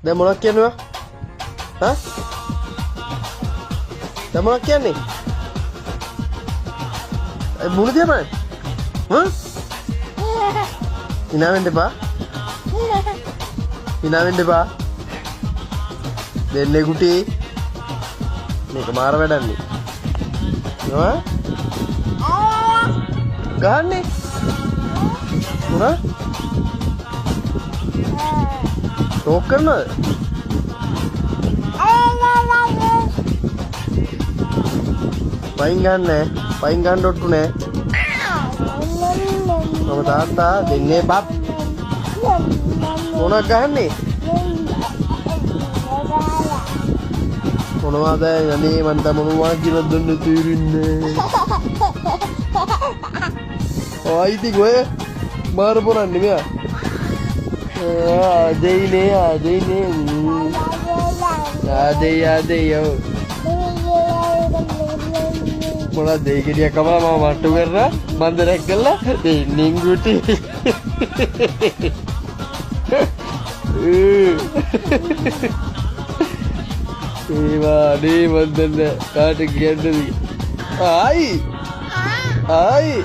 දැන් මොනවද කියනවා? හා? දැන් මොනවද කියන්නේ? ඒ මුණ දිහා බලන්න. හා? hina වෙන්න එපා. hina වෙන්න එපා. දෙන්නේ කුටි. මේක මාර වැඩන්නේ. හා? ගහන්නේ. මොනා? ටෝක් කරනවද? පයින් ගන්නෑ. පයින් ගන්න ඔට්ටු නෑ. මම තාත්තා දෙන්නේ බබ්. මොනක් ගහන්නේ? මොනවද යන්නේ මන්ට මොනවා කියලා දෙන්න තීරින්නේ. ආයිති ගොය මාර පොරන්නේ මෙයා. ආදෙයිනේ යෝ මොනවද දෙයි ගෙඩියක් කපලා මම මට්ටු කරලා මන්දරයක් කළා දෙන්නින් ගුටි ඒවා නේ මන්දන්න කාට කියන්නද ආයි ආයි